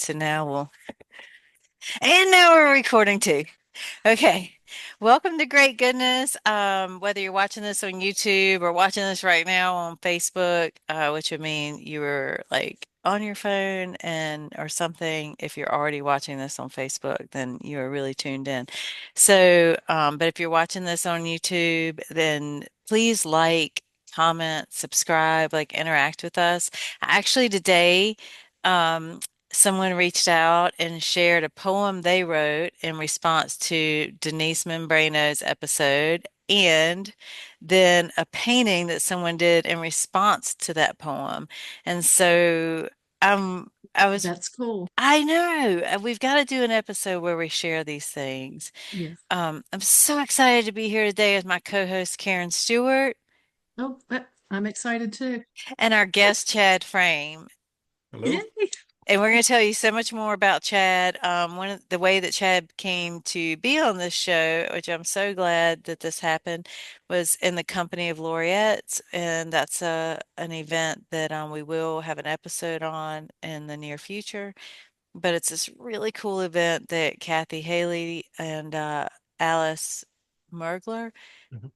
So now we're recording too. Okay. Welcome to Great Goodness. Whether you're watching this on YouTube or watching this right now on Facebook, which would mean you were like on your phone and or something. If you're already watching this on Facebook, then you are really tuned in. But if you're watching this on YouTube, then please like, comment, subscribe, like interact with us. Actually, today, um, someone reached out and shared a poem they wrote in response to Denise Membrano's episode, and then a painting that someone did in response to that poem. And so I was, That's cool. I know, we've got to do an episode where we share these things. Yes. I'm so excited to be here today with my co-host Karen Stewart Oh, I'm excited too. and our guest Chad Frame. Hello. Yay. And we're going to tell you so much more about Chad. One of the way that Chad came to be on this show, which I'm so glad that this happened, was in the company of Laureates, and that's an event that we will have an episode on in the near future. But it's this really cool event that Kathy Haley and Alice Mergler Mhm.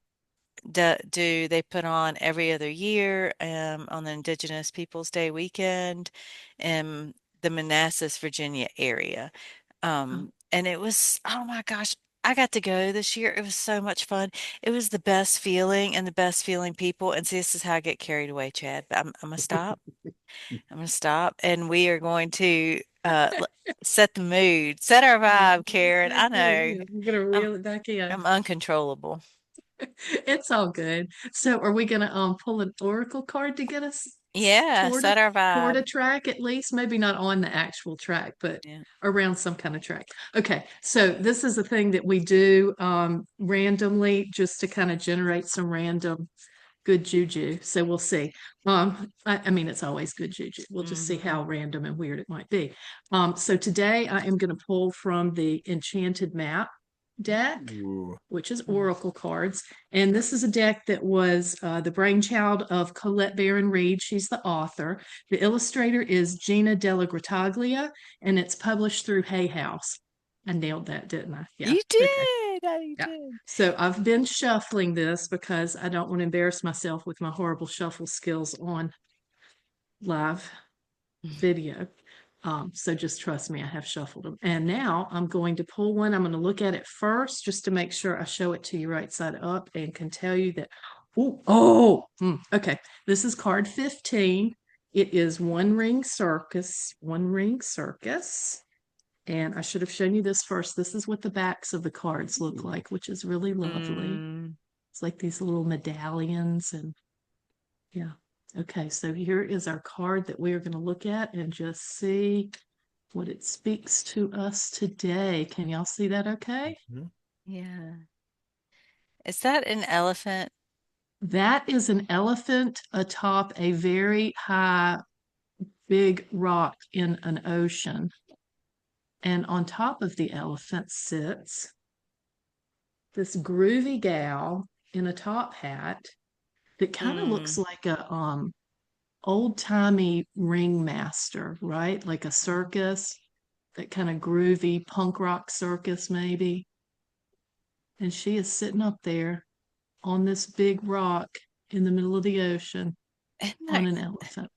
do. They put on every other year on the Indigenous Peoples Day weekend in the Manassas, Virginia area. Oh, And it was, oh my gosh, I got to go this year. It was so much fun. It was the best feeling and the best feeling people. And see, this is how I get carried away, Chad. But I'm gonna stop. I'm gonna stop, and we are going to set the mood, set our yeah. vibe, Karen. Okay, I good. know We're gonna I'm reel it back in. I'm uncontrollable. It's all good. So, are we gonna pull an oracle card to get us Yeah, toward a set our toward a vibe. track at least? Maybe not on the actual track, but Yeah. around some kind of track. Okay. So this is a thing that we do randomly just to kind of generate some random good juju. So we'll see. I mean, it's always good juju. We'll just see Hmm. how random and weird it might be. So today I am going to pull from the Enchanted Map deck, Ooh. which is Oracle cards. And this is a deck that was the brainchild of Colette Baron Reed. She's the author. The illustrator is Gina Della Grataglia, and it's published through Hay House. I nailed that, didn't I? Yeah. You Okay. did. Oh, you Yeah. did. So I've been shuffling this because I don't want to embarrass myself with my horrible shuffle skills on live video. So just trust me, I have shuffled them. And now I'm going to pull one. I'm going to look at it first just to make sure I show it to you right side up and can tell you that. Okay. This is card 15. It is One Ring Circus. One Ring Circus. And I should have shown you this first. This is what the backs of the cards look Ooh. like, which is really lovely. Mm. It's like these little medallions and yeah. Okay, so here is our card that we are going to look at and just see what it speaks to us today. Can y'all see that okay? Mhm. Yeah. Is that an elephant? That is an elephant atop a very high, big rock in an ocean. And on top of the elephant sits this groovy gal in a top hat that kind of looks Mm. like a old-timey ringmaster, right? Like a circus, that kind of groovy punk rock circus, maybe. And she is sitting up there on this big rock in the middle of the ocean Isn't on that, an elephant.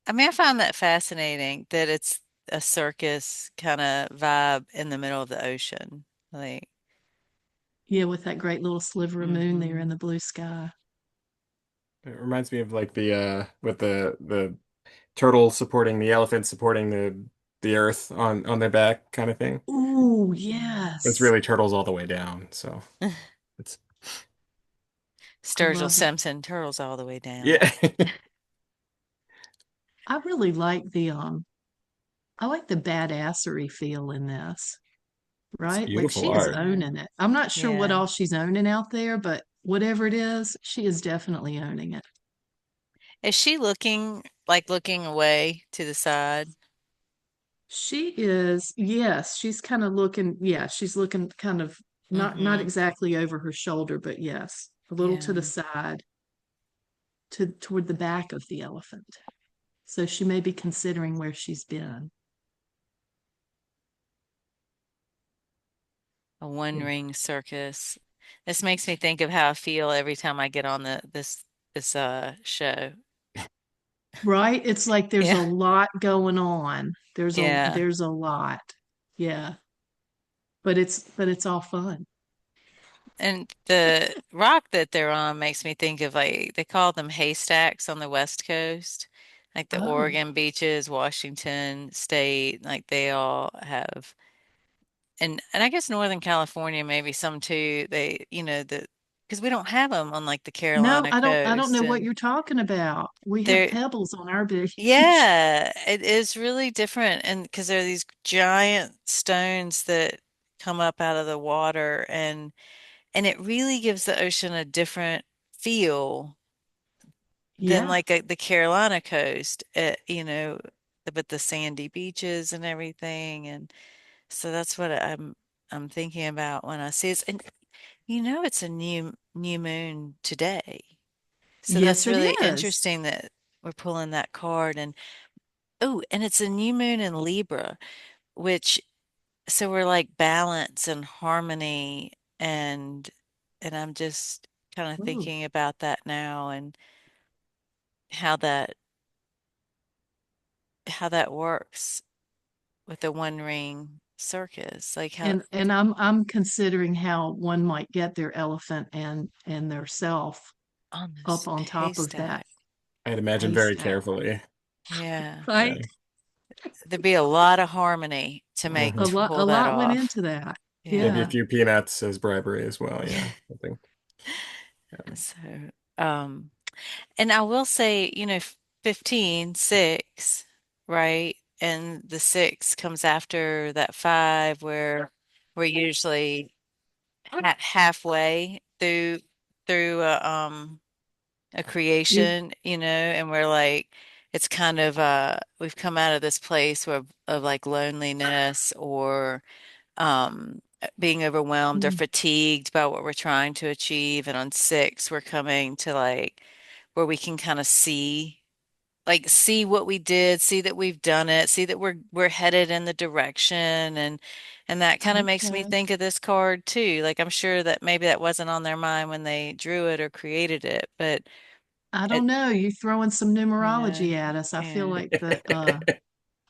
I mean, I find that fascinating that it's a circus kind of vibe in the middle of the ocean. Like, Yeah, with that great little sliver of moon there in hmm the blue sky. It reminds me of like the with the turtle supporting the elephant supporting the earth on their back kind of thing. Ooh, But it's yes. really turtles all the way down, so it's I Sturgill love it. Simpson, turtles all the way down. yeah. I really like I like the badassery feel in this, It's right? Like beautiful she is art. Yeah. owning it. I'm not sure what Yeah. all she's owning out there, but whatever it is, she is definitely owning it. Is she looking away to the side? She is, yes, she's kind of looking, yeah, she's looking kind of not Mm-hmm. exactly over her shoulder, but yes, a little to the Yeah. side to toward the back of the elephant. So she may be considering where she's been. A one ring circus. This makes me think of how I feel every time I get on this show. Right? It's like there's a Yeah. lot going on. Yeah. There's a lot. Yeah. But it's all fun. And the rock that they're on makes me think of like they call them haystacks on the West Coast. Like the Oh, Oregon beaches, Washington State, like they all have and I guess Northern California maybe some too. They, the because we don't have them on like the no, Carolina I don't coast know what and you're talking about. We have they're pebbles on our beach. yeah, it is really different and because there are these giant stones that come up out of the water and it really gives the ocean a different feel than Yeah. like the Carolina coast, with the sandy beaches and everything. And so that's what I'm thinking about when I see this. And it's a new moon today. So Yes, that's it really is. interesting that we're pulling that card. And oh, and it's a new moon in Libra, which so we're like balance and harmony and I'm just kind of Ooh. thinking about that now and how that how that works with the one ring circus. Like how And I'm considering how one might get their elephant and their self on up this on top of that haystack. I'd imagine very haystack. carefully. Yeah. Yeah. Right? There'd be a lot of harmony to make Mhm. to A pull that lot went off. into that. Maybe a Yeah. Yeah. few peanuts as bribery as well. Yeah, I think. Yeah. So, um, and I will say, 15, 6, right? And the 6 comes after that 5 where we're usually halfway through a You creation, and we're like it's kind of we've come out of this place of like loneliness or being overwhelmed or mm, fatigued by what we're trying to achieve. And on 6, we're coming to like where we can kind of see what we did, see that we've done it, see that we're headed in the direction and that kind of makes me okay. think of this card too. Like I'm sure that maybe that wasn't on their mind when they drew it or created it, but I it, don't know. You throwing some yeah, numerology at us. I feel yeah, like that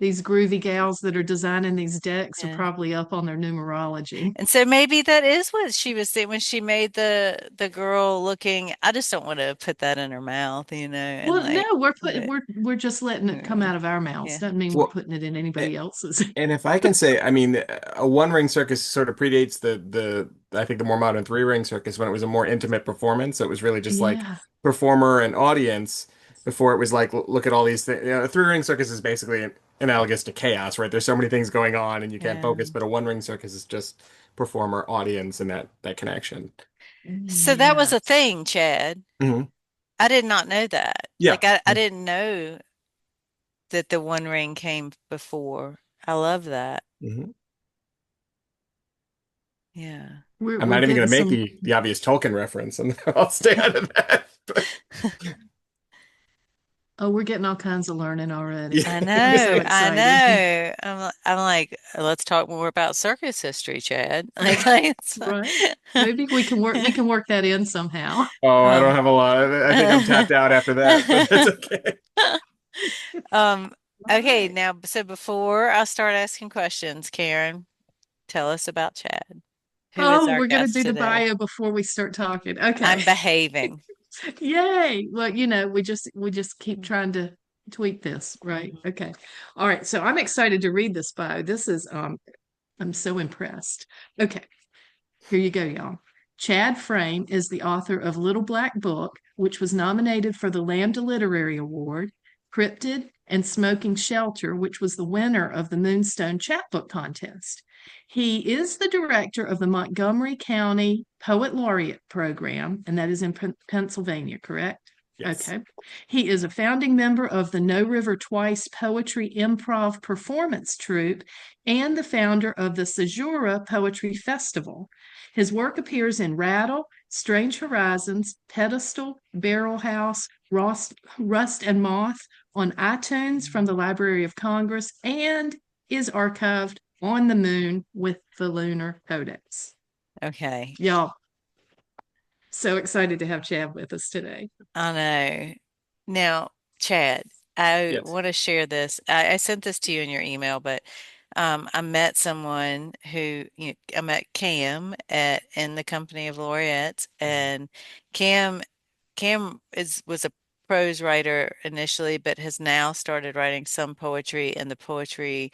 these groovy gals that are designing these decks are yeah. probably up on their numerology. And so maybe that is what she was saying when she made the girl looking. I just don't want to put that in her mouth, and Well, no, like, but we're just letting it come yeah, out of our mouths. yeah. Doesn't mean we're Well, putting it in a- anybody else's. and if I can say, I mean, a one ring circus sort of predates the I think the more modern three ring circus when it was a more intimate performance. So it was really just like Yeah. performer and audience before it was like look at all these things. A three ring circus is basically analogous to chaos, right? There's so many things going on and you can't Yeah. focus. But a one ring circus is just performer, audience, and that connection. So that was Yeah. a thing, Chad. Hmm. I did not know that. Yeah. Like I didn't know that the One Ring came before. I love that. Hmm. Yeah. I'm We're not even going getting to make some. the obvious Tolkien reference, and I'll stay out of that. But Oh, we're getting all kinds of learning yeah, already. I I'm so know, I excited. know. I'm like, let's talk more about circus history, Chad. Like it's, Right. Maybe we can work that in somehow. oh, I don't um, have a lot. I think I'm tapped out after that, but that's okay. um, All okay, right. now, so before I start asking questions, Karen, tell us about Chad. Who is Oh, our we're gonna guest do the today? bio before we start talking. Okay. I'm behaving. Yay. Well, we just keep trying to tweak this, right? Okay. All right. So I'm excited to read this bio. This is I'm so impressed. Okay. Here you go, y'all. Chad Frame is the author of Little Black Book, which was nominated for the Lambda Literary Award, Cryptid, and Smoking Shelter, which was the winner of the Moonstone Chapbook Contest. He is the director of the Montgomery County Poet Laureate program, and that is in Pennsylvania, correct? Yes. Okay. He is a founding member of the No River Twice Poetry Improv Performance Troupe and the founder of the Caesura Poetry Festival. His work appears in Rattle, Strange Horizons, Pedestal, Barrelhouse, Rust+Moth on iTunes from the Library of Congress and is archived on the moon with the Lunar Codex. Okay. Y'all, so excited to have Chad with us today. I know. Now, Chad, I Yes. want to share this. I sent this to you in your email, but I met someone who I met Cam at in the company of Laureate, and Cam Cam is was a prose writer initially, but has now started writing some poetry, and the poetry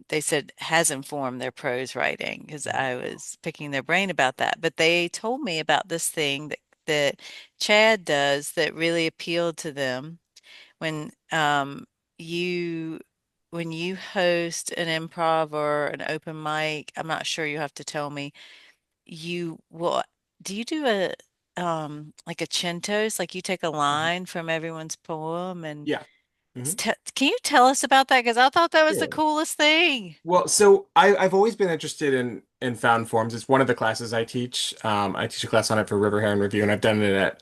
they said has informed their prose writing because I was picking their brain about that. But they told me about this thing that Chad does that really appealed to them when you when you host an improv or an open mic. I'm not sure, you have to tell me. You will do you do a like a centos, like you take a Mhm. line from everyone's poem and Yeah. Mhm. can you tell us about that? Because I thought that was the Sure. coolest thing. Well, so I've always been interested in found forms. It's one of the classes I teach. I teach a class on it for River Heron Review, and I've done it at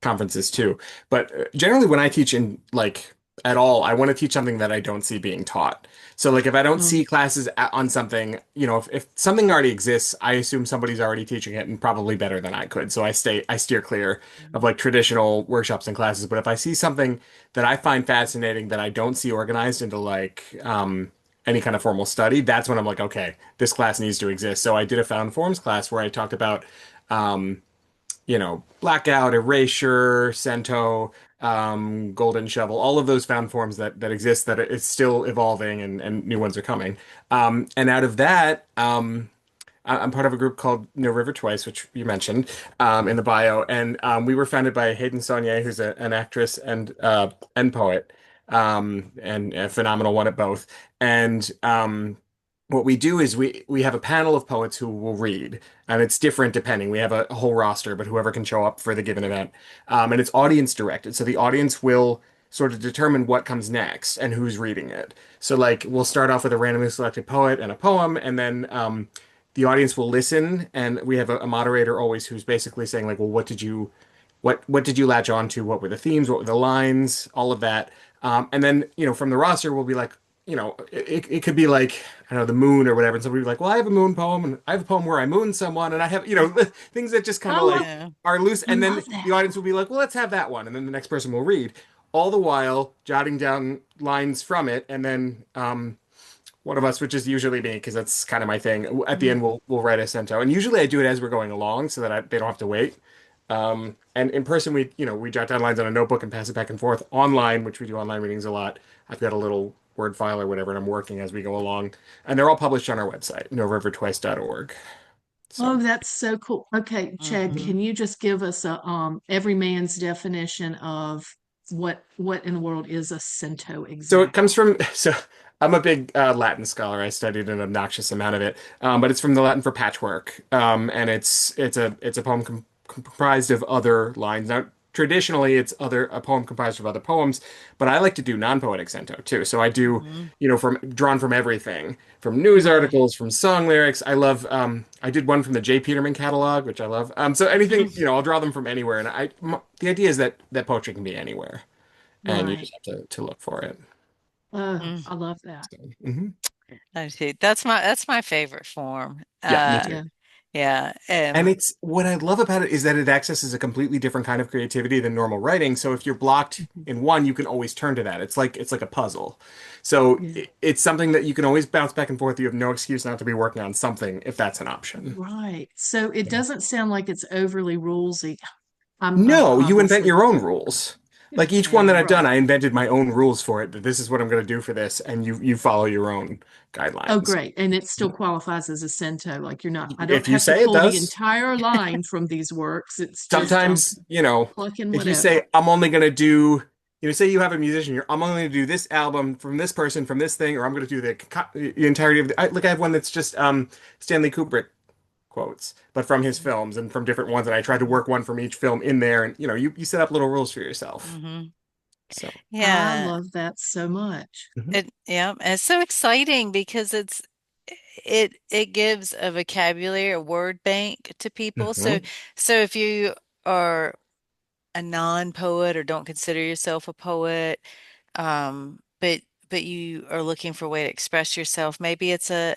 conferences too. But generally, when I teach in like at all, I want to teach something that I don't see being taught. So like if I don't Mm, see classes on something, if something already exists, I assume somebody's already teaching it and probably better than I could. So I steer clear of like traditional workshops and classes. But if I see something that I find fascinating that I don't see organized into like any kind of formal study, that's when I'm like, okay, this class needs to exist. So I did a found forms class where I talked about, um, blackout, erasure, cento, golden shovel, all of those found forms that exist that it's still evolving and new ones are coming. And out of that, I'm part of a group called No River Twice, which you mentioned in the bio, and we were founded by Hayden Saunier, who's an actress and poet, and a phenomenal one at both. And what we do is we have a panel of poets who will read, and it's different depending. We have a whole roster, but whoever can show up for the given event, and it's audience directed, so the audience will sort of determine what comes next and who's reading it. So like we'll start off with a randomly selected poet and a poem, and then the audience will listen, and we have a moderator always who's basically saying like, well, what did you latch on to? What were the themes? What were the lines? All of that. And then, from the roster, we'll be like, it could be like, I don't know, the moon or whatever. And somebody will be like, well, I have a moon poem, and I have a poem where I moon someone, and I have, things that just kind I of like love, Yeah. are loose. I And then love that. the audience will be like, well, let's have that one. And then the next person will read, all the while jotting down lines from it. And then, one of us, which is usually me, because that's kind of my thing. At the Mm. end, we'll write a cento, and usually I do it as we're going along, so that they don't have to wait. And in person, we jot down lines on a notebook and pass it back and forth. Online, which we do online readings a lot, I've got a little Word file or whatever, and I'm working as we go along, and they're all published on our website, norivertwice.org. Oh, So. that's so cool. Okay, Chad, Hmm. Mhm. can you just give us a every man's definition of what in the world is a cento So it comes exactly? from, so I'm a big Latin scholar. I studied an obnoxious amount of it, but it's from the Latin for patchwork, and it's a poem comprised of other lines. Now, traditionally, it's other a poem comprised of other poems, but I like to do non-poetic cento too. So I do, Hmm. from drawn from everything, from news Right. articles, from song lyrics. I love. I did one from the J. Peterman catalog, which I love. So anything, I'll draw them from anywhere, and the idea is that poetry can be anywhere, and you Right. just have to look for it. Oh, Mm. I love that. So, mhm. I see. That's my favorite form. Yeah, me too. Yeah. Yeah. And it's what I love about it is that it accesses a completely different kind of creativity than normal writing. So if you're blocked Mhm. in one, you can always turn to that. It's like a puzzle. So Yeah. it's something that you can always bounce back and forth. You have no excuse not to be working on something if that's an option. Right. So it doesn't sound like it's overly rulesy. I'm No, you invent obviously your own rules. Like each one that Yeah. I've done, right. I invented my own rules for it, that this is what I'm going to do for this, and you follow your own Oh, guidelines. great. And it still qualifies as a cento. Like you're not, I don't If you have to say it pull the does. entire line from these works. It's just Sometimes, plucking if you whatever. say, I'm only going to do, say you have a musician here, I'm only going to do this album from this person, from this thing, or I'm going to do the entirety of I have one that's just Stanley Kubrick quotes, but from his films and from different ones. And I tried to work one from each film in there. And, you set up little rules for yourself. Hmm. So, I Yeah. love that so much. mhm. Yeah. And it's so exciting because it gives a vocabulary, a word bank to people. So Mhm. so if you are a non-poet or don't consider yourself a poet, but but you are looking for a way to express yourself. Maybe it's a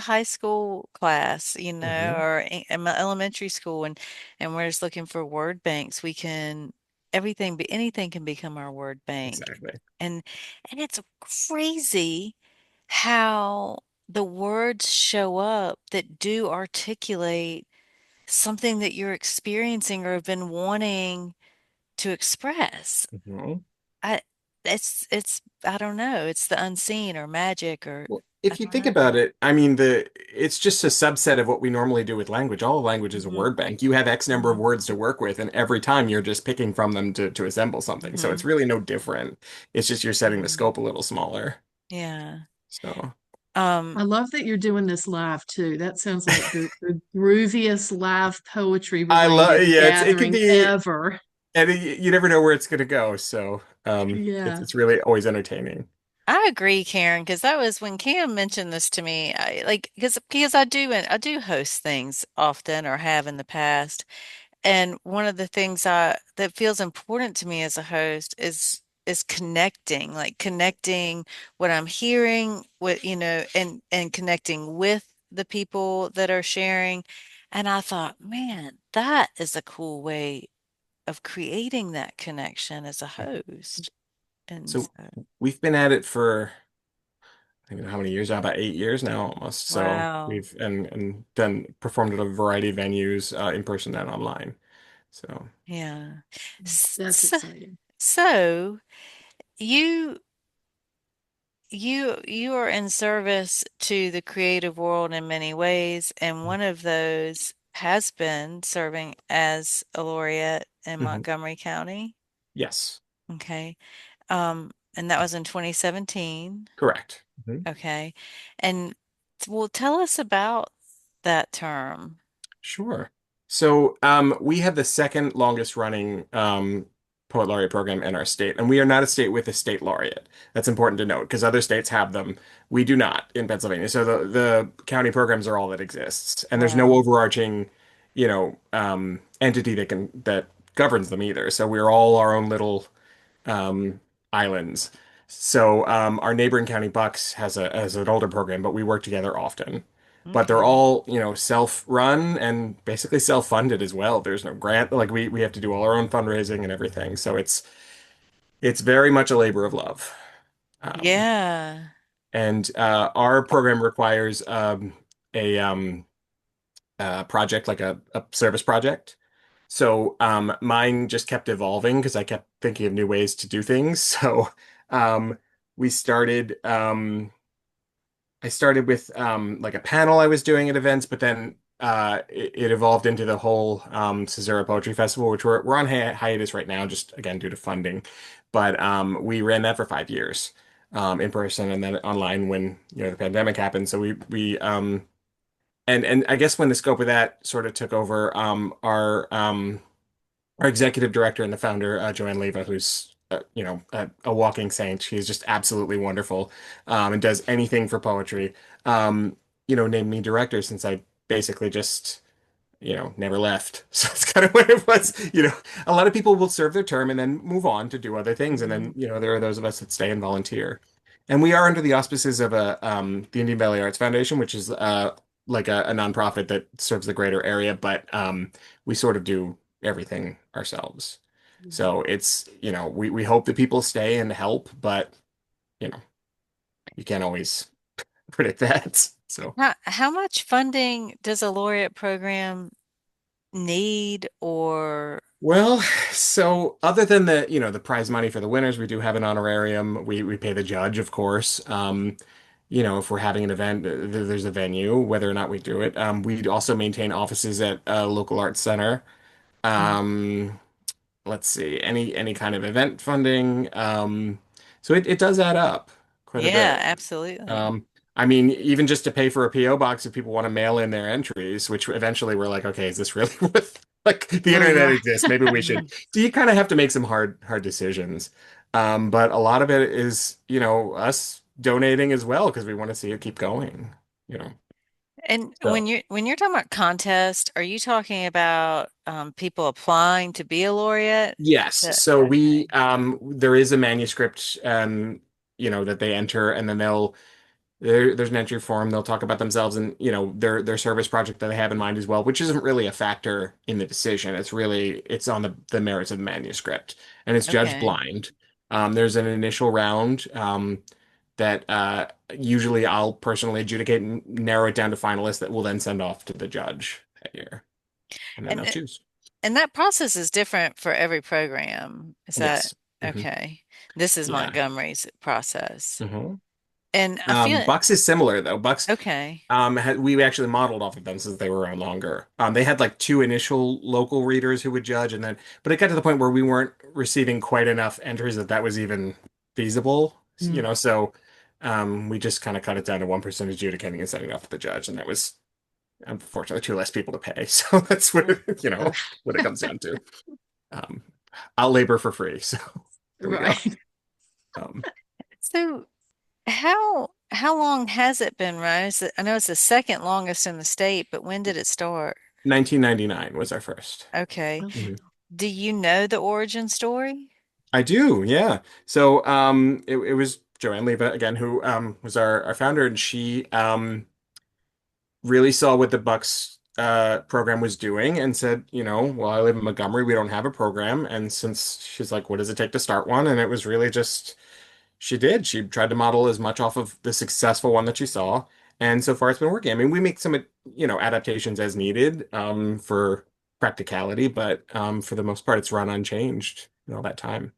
high school class, Hmm. or elementary school, and we're just looking for word banks. We can anything can become our word bank. Exactly. And it's crazy how the words show up that do articulate something that you're experiencing or have been wanting to express. Mhm. I it's I don't know, it's the unseen or magic or Well, I if you don't think know. about it, I mean, it's just a subset of what we normally do with language. All language is a Mhm. word bank. You have X number of Mhm. words to work with, and every time you're just picking from them to assemble something. So it's Hmm. really no different. It's just you're setting the Yeah. scope a little smaller. Yeah. So I Um, love that you're doing this live too. That sounds like the grooviest live poetry I love, related yeah, it can gathering be, ever. and you never know where it's going to go. So Yeah. it's really always entertaining. I agree, Karen, because that was when Cam mentioned this to me. I like because I do host things often or have in the past. And one of the things that feels important to me as a host is connecting, like connecting what I'm hearing with, and connecting with the people that are sharing. And I thought, man, that is a cool way of creating that connection as a host. And So so, we've been at it for I don't know how many years now, about 8 years now almost. So wow. we've and done performed at a variety of venues, in person and online. So Yeah. That's So, exciting. so you you are in service to the creative world in many ways, and one of those has been serving as a laureate in mhm. Montgomery County. Yes, Okay. And that was in 2017. correct. Mhm. Okay. And well, tell us about that term. Sure. So we have the second longest running poet laureate program in our state, and we are not a state with a state laureate. That's important to note because other states have them. We do not in Pennsylvania. So the county programs are all that exists, and there's no Wow. overarching, entity that governs them either. So we're all our own little islands. So our neighboring county Bucks has an older program, but we work together often. But they're Okay. all, self-run and basically self-funded as well. There's no grant, like we have to do all our own fundraising and everything. So it's very much a labor of love. Um, Yeah. and our program requires a project, like a service project. So mine just kept evolving because I kept thinking of new ways to do things. So um, we started. I started with like a panel I was doing at events, but then it evolved into the whole Caesura Poetry Festival, which we're on hiatus right now, just again due to funding. But we ran that for 5 years in person and then online when the pandemic happened. So we and I guess when the scope of that sort of took over, our executive director and the founder, Joanne Leva, who's a walking saint. She's just absolutely wonderful, and does anything for poetry. Named me director since I basically just never left. So that's kind of what it was. A lot of people will serve their term and then move on to do other things, and then Mhm. there are those of us that stay and volunteer. And we are under the auspices of the Indian Valley Arts Foundation, which is like a nonprofit that serves the greater area, but we sort of do everything ourselves. So it's, we hope that people stay and help, but you know, you can't always predict that. So. How much funding does a laureate program need or Well, so other than the prize money for the winners, we do have an honorarium. We pay the judge, of course. If we're having an event, there's a venue, whether or not we do it. We also maintain offices at a local arts center. Mhm. Um, let's see, any kind of event funding. So it does add up quite a yeah, bit. absolutely. Um, I mean, even just to pay for a PO box if people want to mail in their entries, which eventually we're like, okay, is this really worth like the Oh internet yeah. exists? Maybe we should. Mhm. So you kind of have to make some hard decisions. But a lot of it is, us donating as well because we want to see it keep going, you know. And when So you're talking about contest, are you talking about people applying to be a laureate? yes, so we Okay. there is a manuscript. that they enter, and then there's an entry form. They'll talk about themselves and their service project that they have in mind as well, which isn't really a factor in the decision. It's on the merits of the manuscript, and it's judged Okay. blind. There's an initial round that usually I'll personally adjudicate and narrow it down to finalists that will then send off to the judge that year, and then they'll And choose. and that process is different for every program. Is that Yes. okay? This is Yeah. Montgomery's process. hmm And I feel Bucks is similar though. Bucks okay. we actually modeled off of them since they were around longer. They had like two initial local readers who would judge, but it got to the point where we weren't receiving quite enough entries that was even feasible. Mm. So we just kind of cut it down to one person adjudicating and sending it off to the judge, and that was unfortunately two less people to pay. So that's what it comes down to. Um, I'll labor for free, so there we go. Right. Um, So how long has it been run? I know it's the second longest in the state, but when did it start? 1999 was our first. Okay. Oh, Mhm. Do you know the origin story? I do, yeah. So it was Joanne Leva again who was our founder, and she really saw what the Bucks program was doing and said, well, I live in Montgomery, we don't have a program, and since she's like, what does it take to start one? And it was really just she did. She tried to model as much off of the successful one that she saw, and so far it's been working. I mean, we make some adaptations as needed for practicality, but for the most part, it's run unchanged all that time.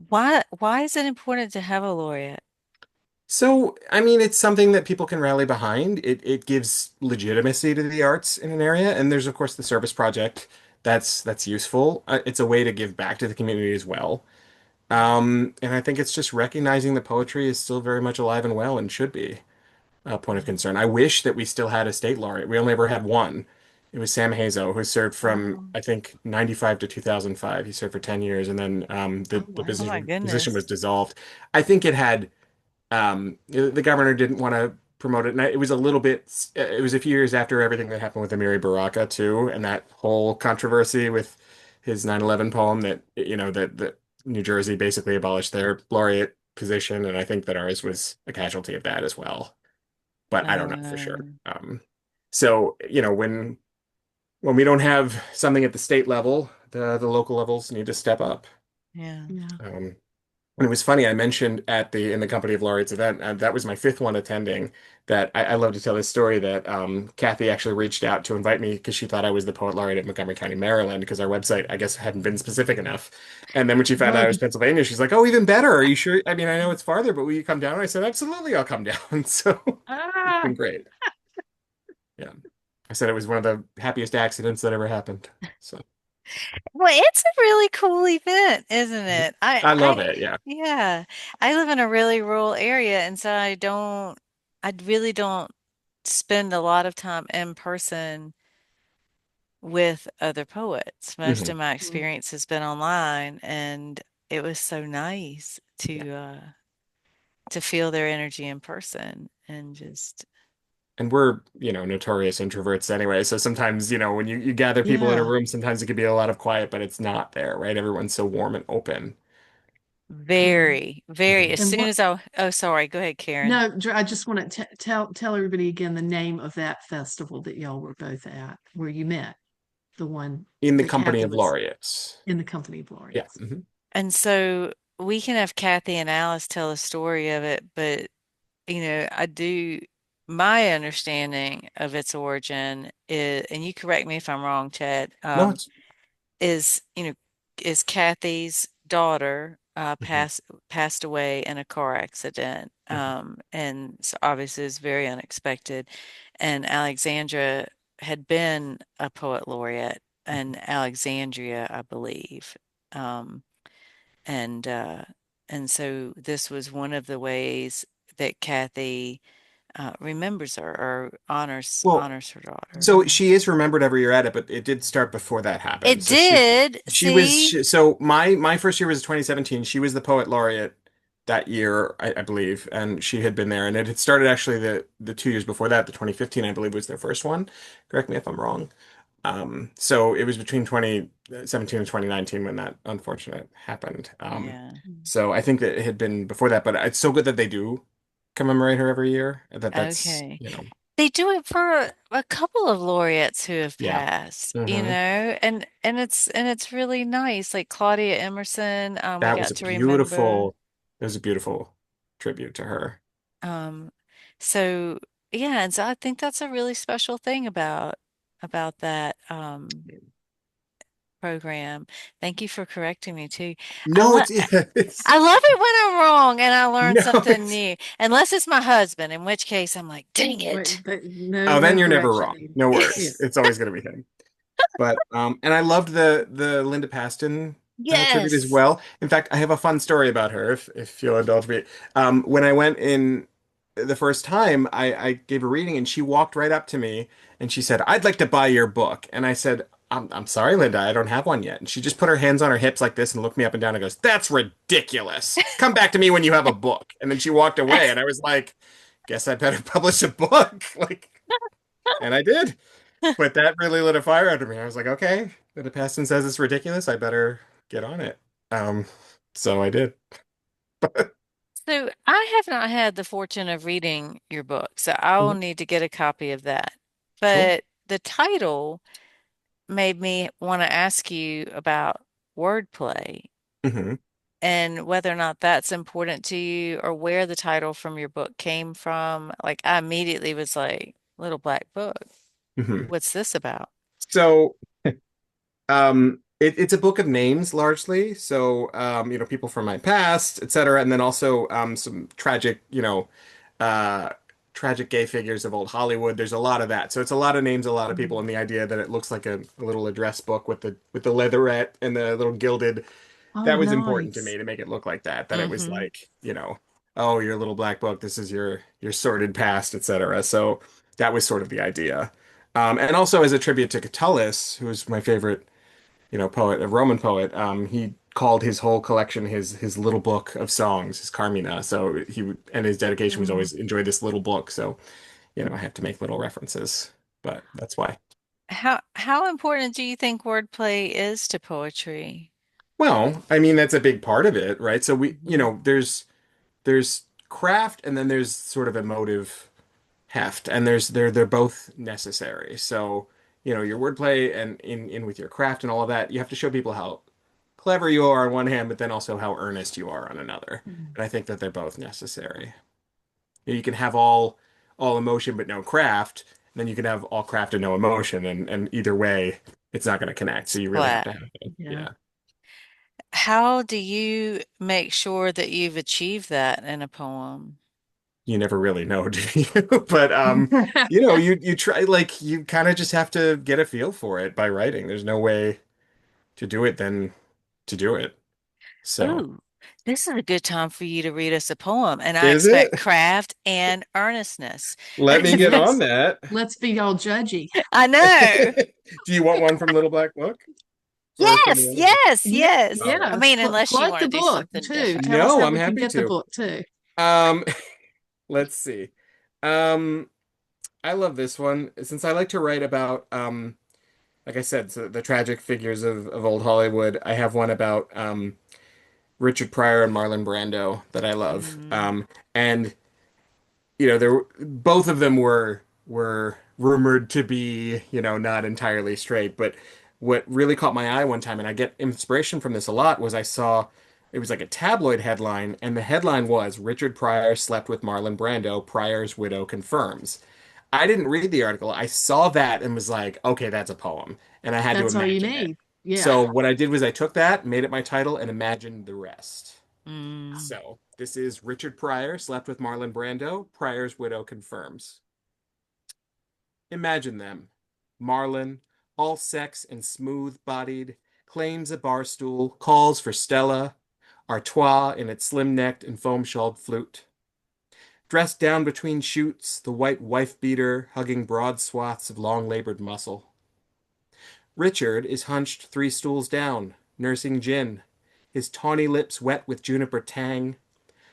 Why is it important to have a laureate? So, I mean, it's something that people can rally behind. It gives legitimacy to the arts in an area, and there's of course the service project that's useful. It's a way to give back to the community as well. And I think it's just recognizing that poetry is still very much alive and well and should be a point of concern. I wish that we still had a state laureate. We only ever had one. It was Sam Hazo, who served from Oh, I think 95 to 2005. He served for 10 years, and then oh, the oh wow. my position was goodness. dissolved. I think it had the governor didn't want to promote it, and it was a little bit. It was a few years after everything that happened with Amiri Baraka too, and that whole controversy with his 9/11 poem that New Jersey basically abolished their laureate position, and I think that ours was a casualty of that as well. But I don't know for sure. Um, So when we don't have something at the state level, the local levels need to step up. yeah. Yeah. Um, And it was funny, I mentioned in the Company of Laureates event, that was my fifth one attending, that I love to tell this story that Kathy actually reached out to invite me because she thought I was the poet laureate of Montgomery County, Maryland, because our website, I guess, hadn't been specific enough. And then when she found out I was Right. Pennsylvania, she's like, oh, even better. Are you sure? I mean, I know it's farther, but will you come down? And I said, absolutely, I'll come down. So it's Ah, been great. Yeah. I said it was one of the happiest accidents that ever happened. So Well, it's a really cool event, isn't it? I love it. Yeah. Yeah, I live in a really rural area, and so I really don't spend a lot of time in person with other poets. Most hmm of my mm, experience has been online, and it was so nice Yeah. to feel their energy in person and just And we're, notorious introverts anyway. So sometimes, when you gather people in a yeah. room, sometimes it could be a lot of quiet, but it's not there, right? Everyone's so warm and open. very, very, as hmm And soon what? as oh, sorry, go ahead, Karen. No, I just want to tell everybody again the name of that festival that y'all were both at, where you met, the one In the that company Kathy of was laureates. in the company of Yeah. laureates. And so we can have Kathy and Alice tell a story of it, but I do my understanding of its origin is, and you correct me if I'm wrong, Chad, No, it's is, is Kathy's daughter mhm, passed away in a car accident. mhm, And so obviously it's very unexpected. And Alexandra had been a poet laureate mhm. in Alexandria, I believe. Um, and uh, and so this was one of the ways that Kathy remembers her or Well, honors her daughter. so she is remembered every year at it, but it did start before that happened. It So she did. she was See? so my first year was 2017. She was the poet laureate that year, I believe, and she had been there, and it had started actually the 2 years before that, the 2015, I believe, was their first one. Correct me if I'm wrong. So it was between 2017 and 2019 when that unfortunate happened. Yeah. So I think that it had been before that, but it's so good that they do commemorate her every year. That's, Okay. you know, They do it for a couple of laureates who have yeah. passed, Hmm. and it's really nice. Like Claudia Emerson, we That was got a to remember. beautiful, it was a beautiful tribute to her. Um, so yeah, and so I think that's a really special thing about that program. Thank you for correcting me too. I No, love it's, yeah, it's, I love it when I'm wrong and I learn no, something it's, new. Unless it's my husband, in which case I'm like, dang it. Wait, no, oh, no then you're never correction wrong. needed. No worries. Yes. It's always going to be him. But and I loved the Linda Paston tribute as Yes. well. In fact, I have a fun story about her, if you'll indulge me. When I went in the first time, I gave a reading, and she walked right up to me and she said, "I'd like to buy your book." And I said, I'm sorry, Linda, I don't have one yet." And she just put her hands on her hips like this and looked me up and down and goes, "That's ridiculous. Come back to me when you have a book." And then she walked away, and I was like, "Guess I better publish a book." Like, and I did. But that really lit a fire under me. I was like, okay, the Paston says it's ridiculous. I better get on it. Um, so I did. So I have not had the fortune of reading your book, so I'll Mhm. need to get a copy of that. Cool. But the title made me want to ask you about wordplay Hmm. and whether or not that's important to you or where the title from your book came from. Like I immediately was like, Little Black Book, Hmm. what's this about? So, it's a book of names largely. So, people from my past, etc., and then also some tragic, uh, tragic gay figures of old Hollywood. There's a lot of that. So it's a lot of names, a lot of people, and the idea that it looks like a little address book with the leatherette and the little gilded. Oh, That was important to nice. me to make it look like that. That it was Mm-hmm. like, oh, your little black book. This is your sordid past, etc. So that was sort of the idea. And also as a tribute to Catullus, who was my favorite, poet, a Roman poet. He called his whole collection his little book of songs, his Carmina. So and his dedication was Mm. always enjoy this little book. So I have to make little references, but that's why. How important do you think wordplay is to poetry? Well, I mean that's a big part of it, right? So Mhm. there's craft and then there's sort of emotive heft, and they're both necessary. So, your wordplay and in with your craft and all of that, you have to show people how clever you are on one hand, but then also how earnest you are on another. Mm. And I think that they're both necessary. You can have all emotion but no craft, and then you can have all craft and no emotion, and either way, it's not going to connect. So you really have Flat. to have it. Yeah. Yeah. How do you make sure that you've achieved that in a poem? You never really know, do you? But you try like you kind of just have to get a feel for it by writing. There's no way to do it than to do it. So, Ooh, this is a good time for you to read us a poem, and I is it? expect craft and earnestness. Let me get on that. Let's be all judgy. I know. Do you want one from Little Black Book or from the Yes, other book? yes, Yeah, All yes. I right. yes. mean, unless you Plug want the to do book something too. different. Tell us No, how I'm we can happy get the to. book too. Um, let's see. Um, I love this one since I like to write about like I said, so the tragic figures of old Hollywood. I have one about Richard Pryor and Marlon Brando that I love. Mm, And there both of them were rumored to be, not entirely straight, but what really caught my eye one time, and I get inspiration from this a lot, was I saw it was like a tabloid headline, and the headline was Richard Pryor slept with Marlon Brando, Pryor's widow confirms. I didn't read the article. I saw that and was like, okay, that's a poem, and I had to That's all you imagine it. need. Yeah. So what I did was I took that, made it my title, and imagined the rest. mm. So, this is Richard Pryor slept with Marlon Brando. Pryor's widow confirms. Imagine them. Marlon, all sex and smooth-bodied, claims a bar stool, calls for Stella, Artois in its slim-necked and foam-shawled flute. Dressed down between shoots, the white wife-beater hugging broad swaths of long-labored muscle. Richard is hunched 3 stools down, nursing gin, his tawny lips wet with juniper tang,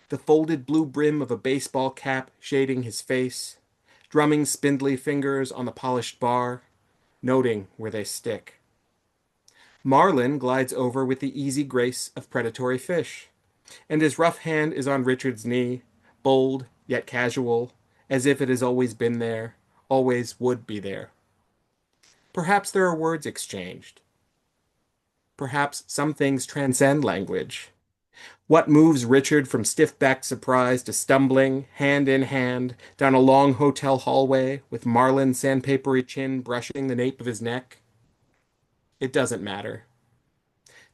the folded blue brim of a baseball cap shading his face, drumming spindly fingers on the polished bar. noting where they stick. Marlin glides over with the easy grace of predatory fish, and his rough hand is on Richard's knee, bold yet casual, as if it has always been there, always would be there. Perhaps there are words exchanged. Perhaps some things transcend language. What moves Richard from stiff-backed surprise to stumbling, hand in hand, down a long hotel hallway with Marlin's sandpapery chin brushing the nape of his neck? It doesn't matter.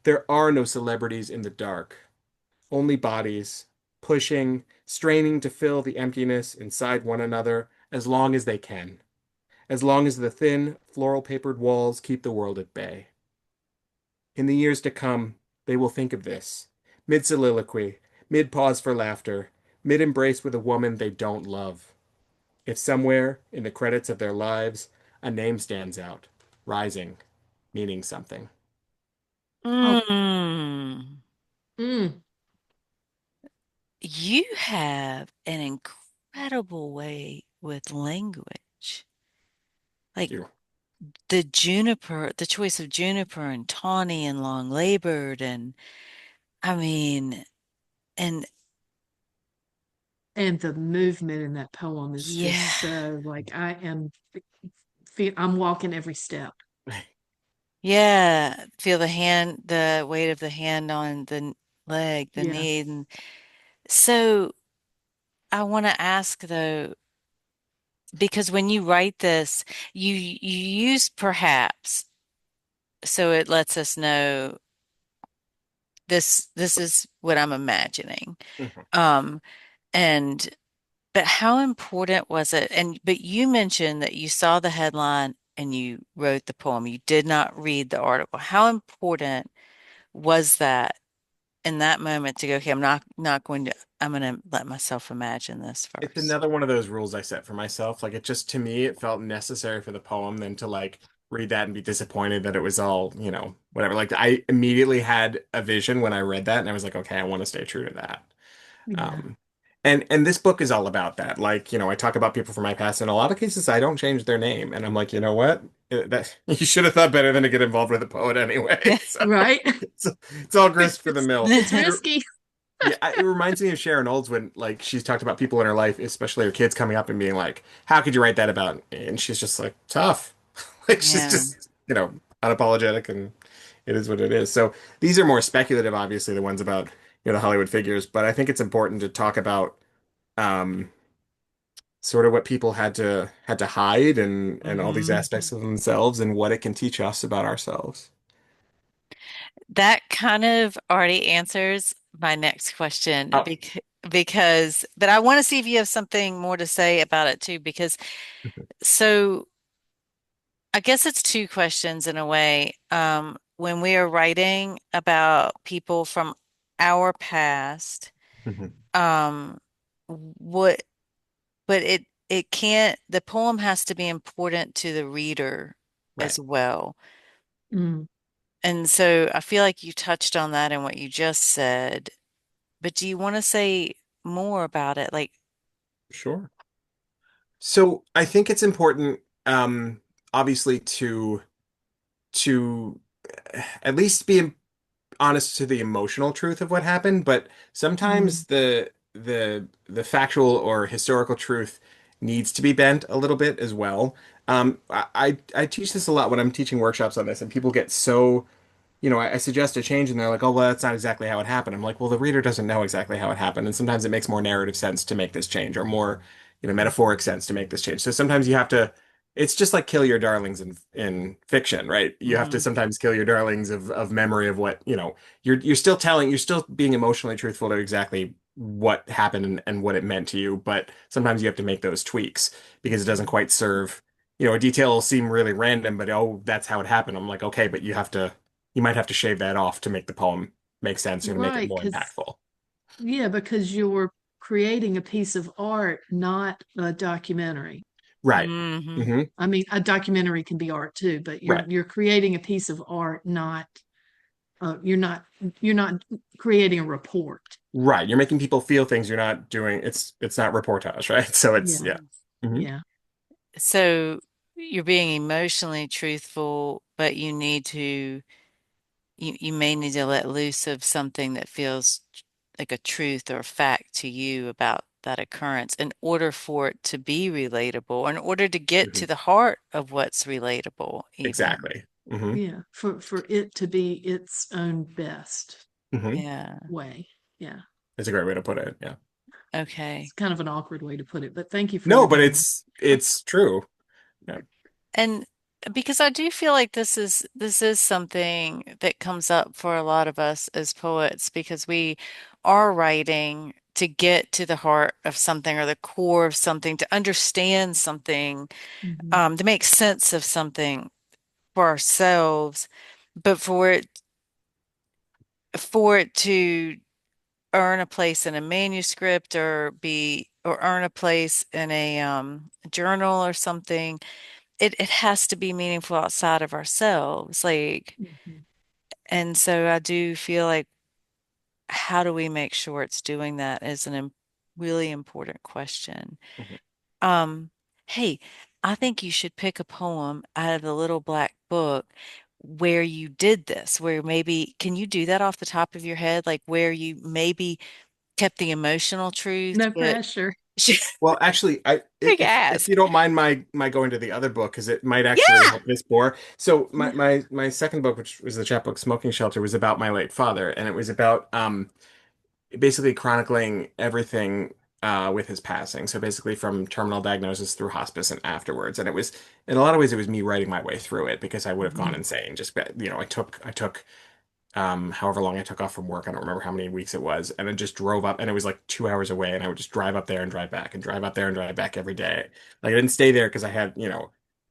There are no celebrities in the dark, only bodies, pushing, straining to fill the emptiness inside one another as long as they can, as long as the thin, floral-papered walls keep the world at bay. In the years to come, they will think of this, mid-soliloquy, mid-pause for laughter, mid-embrace with a woman they don't love. If somewhere, in the credits of their lives, a name stands out, rising, meaning something. Oh, Mm. mm, You have an incredible way with language. Thank Like you. the choice of juniper and tawny and long labored and I mean, and and the movement in that poem is yeah, just so like I'm walking every step. yeah. Feel the hand, the weight of the hand on the leg, the Yeah. knee. And so I want to ask though, because when you write this, you use perhaps, so it lets us know this is what I'm imagining. Mhm. Um, and but how important was it? And but you mentioned that you saw the headline and you wrote the poem. You did not read the article. How important was that in that moment to go, okay, I'm not going to I'm going to let myself imagine this It's first. another one of those rules I set for myself. Like it just to me, it felt necessary for the poem than to like read that and be disappointed that it was all, whatever. Like I immediately had a vision when I read that and I was like, okay, I want to stay true to that. Yeah. Um, and this book is all about that. Like, I talk about people from my past. In a lot of cases, I don't change their name, and I'm like, you know what? That you should have thought better than to get involved with a poet anyway. So Right. it's all grist for the mill. It's risky. Yeah, it reminds me of Sharon Olds when like she's talked about people in her life, especially her kids coming up and being like, "How could you write that about me?" And she's just like, "Tough." Like she's Yeah. just, unapologetic and it is what it is. So these are more speculative, obviously, the ones about, the Hollywood figures, but I think it's important to talk about um sort of what people had to hide and all these hmm aspects of themselves and what it can teach us about ourselves. That kind of already answers my next question Oh, because but I want to see if you have something more to say about it too because so I guess it's two questions in a way. When we are writing about people from our past, mhm. um, what, but it can't, the poem has to be important to the reader Right. as well. Mm. And so I feel like you touched on that in what you just said, but do you want to say more about it? Like, Sure. So I think it's important, obviously, to at least be honest to the emotional truth of what happened, but Mm. sometimes the factual or historical truth needs to be bent a little bit as well. I teach this a lot when I'm teaching workshops on this, and people get so I suggest a change and they're like, oh, well, that's not exactly how it happened. I'm like, well, the reader doesn't know exactly how it happened. And sometimes it makes more narrative sense to make this change or more, metaphoric sense to make this change. So sometimes you have to, it's just like kill your darlings in fiction, right? You have to mhm, sometimes kill your darlings of memory of what, you're still telling, you're still being emotionally truthful to exactly what happened and what it meant to you. But sometimes you have to make those tweaks because it doesn't quite serve, a detail will seem really random, but oh, that's how it happened. I'm like, okay, but you might have to shave that off to make the poem make sense or to make it Right. more impactful. Because you're creating a piece of art, not a documentary. Right. mhm. Hmm. I mean, a documentary can be art too, but Right. you're creating a piece of art, not you're not creating a report. Right. You're making people feel things you're not doing. It's not reportage, right? So it's Yeah. yeah. Hmm. Yeah. So you're being emotionally truthful, but you may need to let loose of something that feels like a truth or a fact to you about that occurrence in order for it to be relatable, or in order to get Mhm. to the heart of what's relatable, even. Exactly. Hmm. Yeah, for it to be its own best Hmm. Yeah. way. Yeah. That's a great way to put it. Yeah. It's Okay. kind of an awkward way to put it, but thank you for No, but letting me. it's true. Yeah. And because I do feel like this is something that comes up for a lot of us as poets because we are writing to get to the heart of something or the core of something, to understand something, Mhm. to make sense of something for ourselves, but for it to earn a place in a manuscript or earn a place in a journal or something, it has to be meaningful outside of ourselves. Like, Mhm. and so I do feel like how do we make sure it's doing that is really important question. Mhm. Um, hey, I think you should pick a poem out of the little black book where you did this, where maybe, can you do that off the top of your head? Like where you maybe kept the emotional truth, No but pressure. Well, actually, big if you ask. don't mind my going to the other book because it might actually Yeah. help this more. So Yeah. my second book, which was the chapbook Smoking Shelter, was about my late father, and it was about basically chronicling everything with his passing. So basically from terminal diagnosis through hospice and afterwards. And it was in a lot of ways it was me writing my way through it because I would have gone Mhm. insane. Just I took however long I took off from work. I don't remember how many weeks it was, and then just drove up, and it was like 2 hours away, and I would just drive up there and drive back, and drive up there and drive back every day. Like I didn't stay there because I had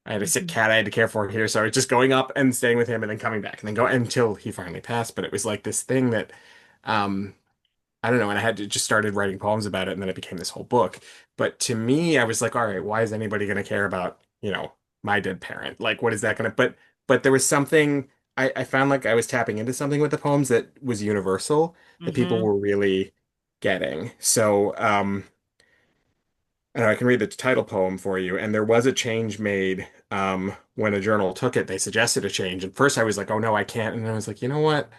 a sick Mhm. cat I had to care for here, so I was just going up and staying with him, and then coming back, and then go until he finally passed. But it was like this thing that, um, I don't know, and I had to just started writing poems about it, and then it became this whole book. But to me, I was like, all right, why is anybody going to care about, my dead parent? Like, what is that going to? But there was something I found like I was tapping into something with the poems that was universal that people Mm-hmm. were really getting. So, I don't know, I can read the title poem for you. And there was a change made when a journal took it. They suggested a change, and first I was like, oh no, I can't. And then I was like, you know what?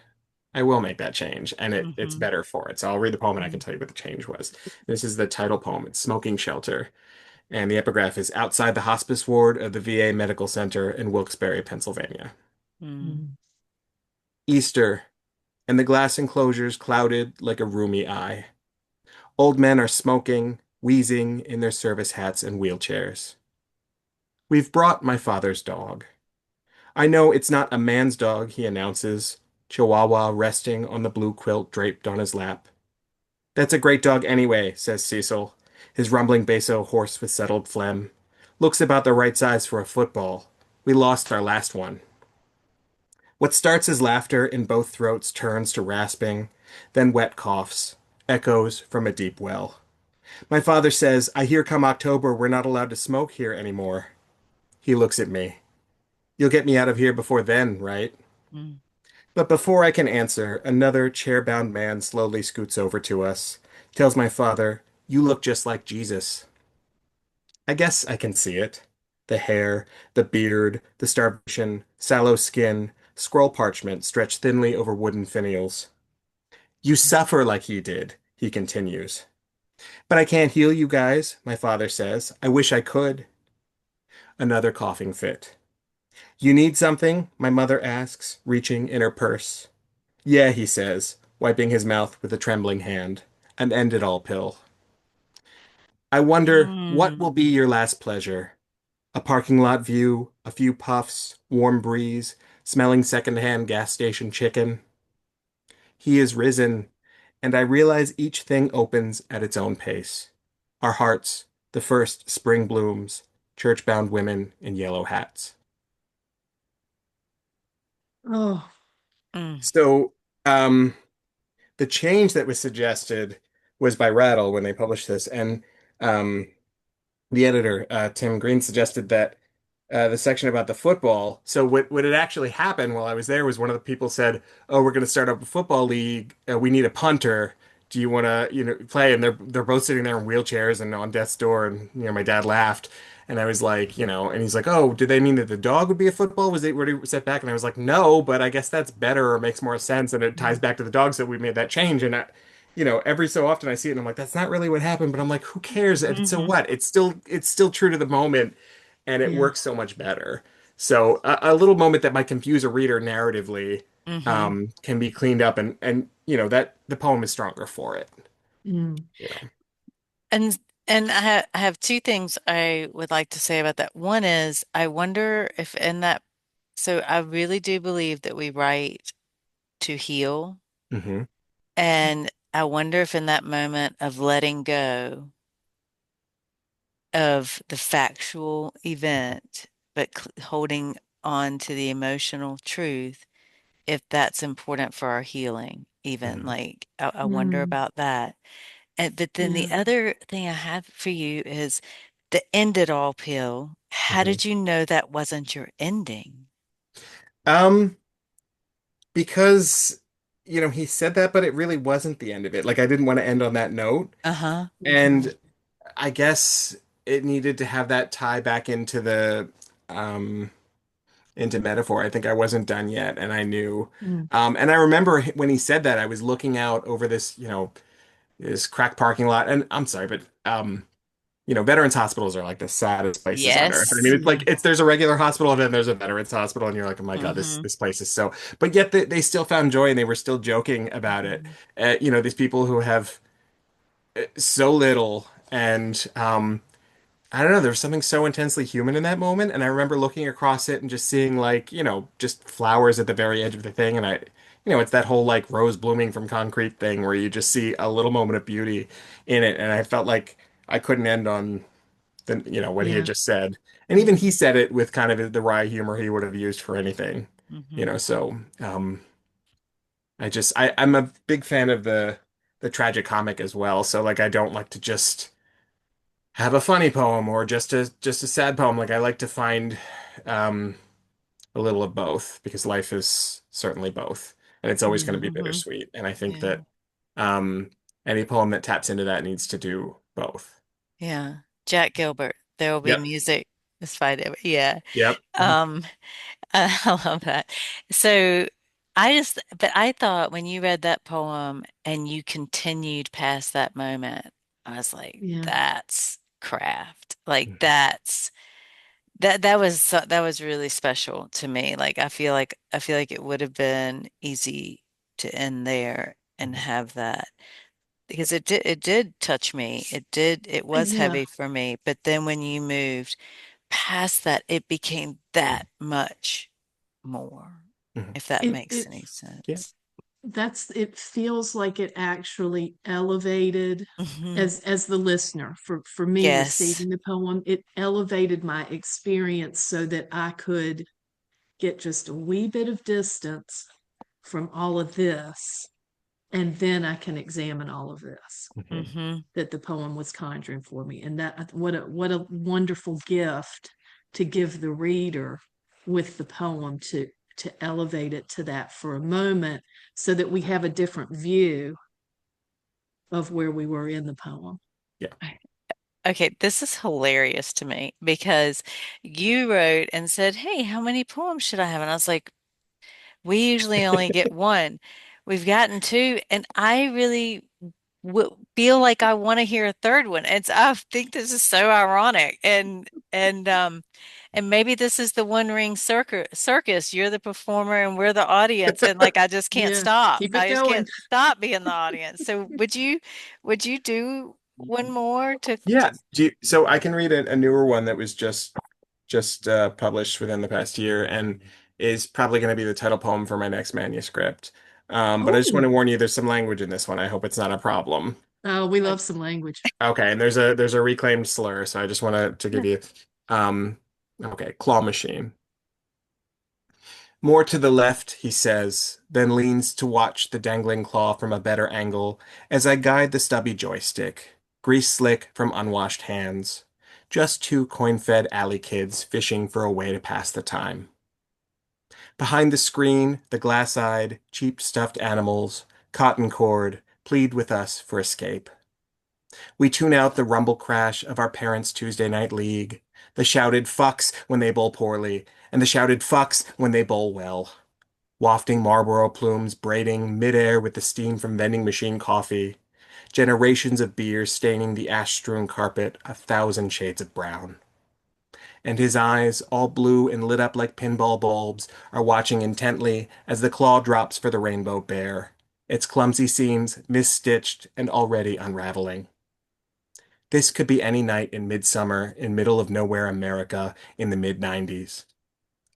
I will make that change, and it's Mm-hmm. better for it. So I'll read the poem and I can Mhm. tell you what the change was. This is the title poem. It's Smoking Shelter, and the epigraph is outside the hospice ward of the VA Medical Center in Wilkes-Barre, Pennsylvania. Mm-hmm. Mhm. Easter, and the glass enclosures clouded like a roomy eye. Old men are smoking, wheezing in their service hats and wheelchairs. We've brought my father's dog. I know it's not a man's dog, he announces, Chihuahua resting on the blue quilt draped on his lap. That's a great dog anyway, says Cecil, his rumbling basso hoarse with settled phlegm. Looks about the right size for a football. We lost our last one. What starts as laughter in both throats turns to rasping, then wet coughs, echoes from a deep well. My father says, I hear come October we're not allowed to smoke here anymore. He looks at me. You'll get me out of here before then, right? But before I can answer, another chair-bound man slowly scoots over to us, tells my father, You look just like Jesus. I guess I can see it. The hair, the beard, the starvation, sallow skin, scroll parchment stretched thinly over wooden finials. You suffer like he did, he continues. But I can't heal you guys, my father says. I wish I could. Another coughing fit. You need something? My mother asks, reaching in her purse. Yeah, he says, wiping his mouth with a trembling hand. An end-it-all pill. I wonder, what will be Mm-hmm. your last pleasure? A parking lot view, a few puffs, warm breeze, smelling secondhand gas station chicken. He is risen, and I realize each thing opens at its own pace. Our hearts, the first spring blooms, church-bound women in yellow hats. Oh, So, um, the change that was suggested was by Rattle when they published this, and um, the editor, Tim Green, suggested that the section about the football. So what had actually happened while I was there was one of the people said, "Oh, we're going to start up a football league. We need a punter. Do you want to, play?" And they're both sitting there in wheelchairs and on death's door. And my dad laughed, And I was like, and he's like, oh, did they mean that the dog would be a football? Was it already set back? And I was like, no, but I guess that's better or makes more sense. And it ties back to the dog. So we made that change. And every so often I see it and I'm like, that's not really what happened. But I'm like, who cares? And so Hmm. what? It's still true to the moment and it Yeah. works so much better. So a little moment that might confuse a reader narratively Hmm. can be cleaned up and that the poem is stronger for it. Mm. You know. And I have two things I would like to say about that. One is I wonder if in that, so I really do believe that we write to heal. Hmm. And I wonder if in that moment of letting go of the factual event, but holding on to the emotional truth, if that's important for our healing, even Hmm. like I wonder Mm. about that. And but then the Yeah. other thing I have for you is the end it all pill. How Hmm. did you know that wasn't your ending? Um, because he said that, but it really wasn't the end of it. Like I didn't want to end on that note. Uh-huh. Mhm. And I guess it needed to have that tie back into the um into metaphor. I think I wasn't done yet, and I knew. Mm. And I remember when he said that, I was looking out over this crack parking lot, and I'm sorry, but veterans hospitals are like the saddest places on earth. I mean, Yes. it's like Yeah. there's a regular hospital and then there's a veterans hospital, and you're like, oh my God, this Mm-hmm. this place is so. But yet they still found joy and they were still joking about it. Mhm. These people who have so little and I don't know, there was something so intensely human in that moment. And I remember looking across it and just seeing like, just flowers at the very edge of the thing. And it's that whole like rose blooming from concrete thing where you just see a little moment of beauty in it. And I felt like I couldn't end on what he had Yeah. just said. And even he Mhm. said it with kind of the wry humor he would have used for anything, Mm-hmm. so I'm a big fan of the tragic comic as well. So like I don't like to just have a funny poem or just a sad poem. Like I like to find um, a little of both because life is certainly both, and it's always going to be Mm-hmm. bittersweet. And I think Yeah. that um, any poem that taps into that needs to do both. Yeah. Jack Gilbert. There will be Yep. music despite it. Yeah. Yep. Um, I love that. So but I thought when you read that poem and you continued past that moment, I was like, Yeah. that's craft. Like that was really special to me. Like I feel like it would have been easy to end there and have that because it did touch me. It was Yeah. heavy for me. But then when you moved past that, it became that much more, Mhm. if that It makes it any Yeah. sense. it feels like it actually elevated Hmm. as the listener for me Yes. receiving the poem, it elevated my experience so that I could get just a wee bit of distance from all of this, and then I can examine all of this Mhm. Hmm. that the poem was conjuring for me. And that what a wonderful gift to give the reader with the poem to elevate it to that for a moment so that we have a different view of where we were in the poem. Yeah. Okay, this is hilarious to me because you wrote and said, "Hey, how many poems should I have?" And I was like, "We usually only get one. We've gotten two, and I really w feel like I want to hear a third one." I think this is so ironic, and maybe this is the one ring circus. You're the performer and we're the audience, and like I just can't Yeah, stop. keep it I just going. can't stop being the audience. So would you do one more to Yeah. So I can read a newer one that was just published within the past year and is probably going to be the title poem for my next manuscript. But I just want Oh, to warn you, there's some language in this one. I hope it's not a problem. we uh, love some language. Okay, and there's a reclaimed slur, so I just want to give you um okay, claw machine. More to the left, he says, then leans to watch the dangling claw from a better angle as I guide the stubby joystick, grease slick from unwashed hands. Just two coin-fed alley kids fishing for a way to pass the time. Behind the screen, the glass-eyed, cheap stuffed animals, cotton cord, plead with us for escape. We tune out the rumble crash of our parents' Tuesday night league, The shouted fucks when they bowl poorly, and the shouted fucks when they bowl well. Wafting Marlboro plumes, braiding midair with the steam from vending machine coffee. Generations of beers staining the ash-strewn carpet, a thousand shades of brown. And his eyes, all blue and lit up like pinball bulbs, are watching intently as the claw drops for the rainbow bear, its clumsy seams misstitched and already unraveling. This could be any night in midsummer in middle of nowhere America in the mid-90s.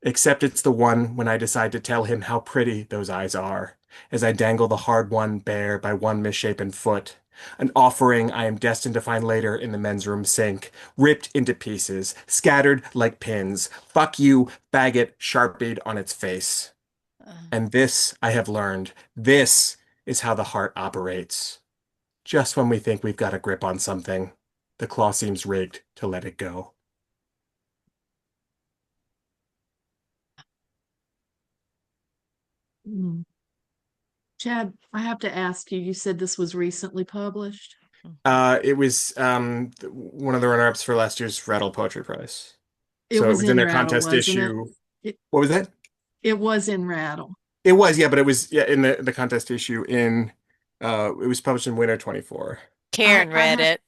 Except it's the one when I decide to tell him how pretty those eyes are, as I dangle the hard one bare by one misshapen foot, an offering I am destined to find later in the men's room sink, ripped into pieces, scattered like pins. Fuck you, faggot, sharpied on its face. And this, I have learned, this is how the heart operates. Just when we think we've got a grip on something, the claw seems rigged to let it go. Mm. Chad, I have to ask you, you said this was recently published? It was one of the runner-ups for last year's Rattle Poetry Prize. It So it was was in in their Rattle, contest wasn't it? issue. It, What was that? it was in Rattle. It was, yeah, but it was yeah in the contest issue in it was published in winter 24. Karen I read have it.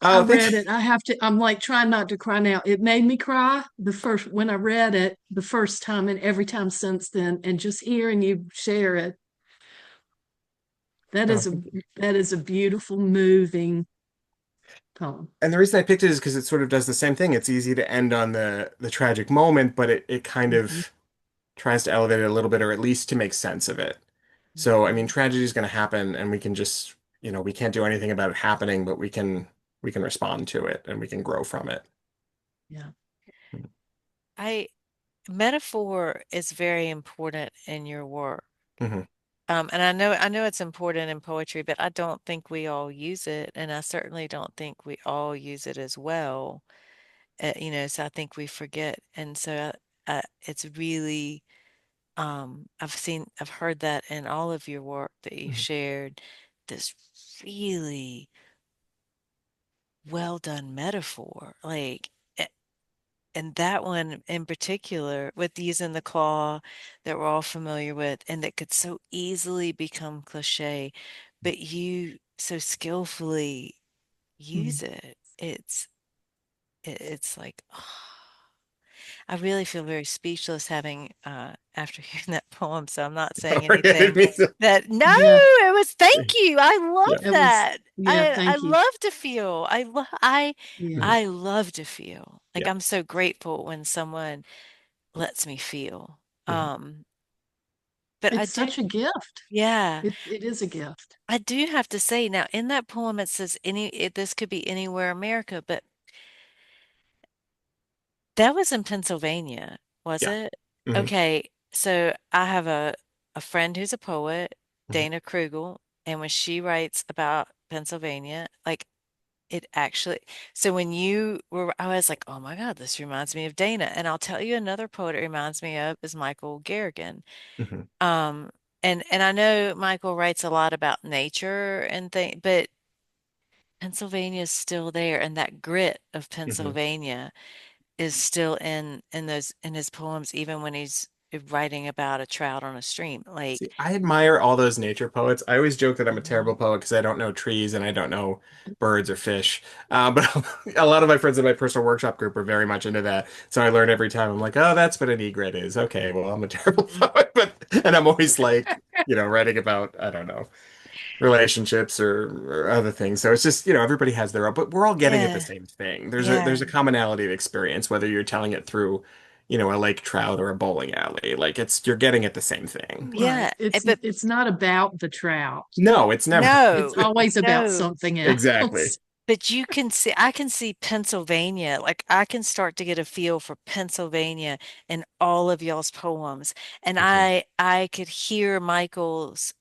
I Oh, thank read you. it. I have to, I'm like trying not to cry now. It made me cry when I read it the first time and every time since then. And just hearing you share it, that Oh, is a thank you. beautiful, moving poem. And the reason I picked it is because it sort of does the same thing. It's easy to end on the tragic moment, but it kind Mhm. of tries to elevate it a little bit, or at least to make sense of it. So, I mean, tragedy is going to happen, and we can just, we can't do anything about it happening, but we can respond to it, and we can grow from it. Yeah. I Metaphor is very important in your work. Hmm. And I know it's important in poetry, but I don't think we all use it, and I certainly don't think we all use it as well. So I think we forget, and so it's really I've heard that in all of your work that you Hmm. shared, this really well done metaphor, and that one in particular with using the claw that we're all familiar with and that could so easily become cliche, but you so skillfully Mm. use it. It's like, I really feel very speechless having after hearing that poem. So I'm not saying Oh, yeah, I didn't anything mean to. that no, Yeah. it was thank you. I Yeah, love It was, that. yeah. I Thank you. love to feel. Yeah. mhm, I love to feel. Like yeah, I'm so grateful when someone lets me feel. mhm, But I It's do, such a gift. yeah, It is a gift. I do have to say now in that poem it says this could be anywhere America, but that was in Pennsylvania, was yeah. it? Hmm. Okay, so I have a friend who's a poet, Hmm. Dana Krugel, and when she writes about Pennsylvania, like it actually, so when you were, I was like, oh my God, this reminds me of Dana. And I'll tell you another poet it reminds me of is Michael Garrigan. Hmm. Um, and I know Michael writes a lot about nature and things, but Pennsylvania is still there, and that grit of Hmm. Pennsylvania is still in those in his poems, even when he's writing about a trout on a stream. See, Like, I admire all those nature poets. I always joke that I'm a terrible Mhm. poet because I don't know trees and I don't know birds or fish. But a lot of my friends in my personal workshop group are very much into that. So I learn every time. I'm like, oh, that's what an egret is. Okay, well, I'm a terrible poet, but and I'm always like, writing about, I don't know, relationships or other things. So it's just, everybody has their own, but we're all getting at the yeah, same thing. There's yeah, a commonality of experience, whether you're telling it through, a lake trout or a bowling alley. Like you're getting at the same thing. Right. yeah. But It's not about the trout. No, it's never. It's no, always about no. something Exactly. else. But I can see Pennsylvania, like I can start to get a feel for Pennsylvania in all of y'all's poems. And Hmm. I could hear Michael's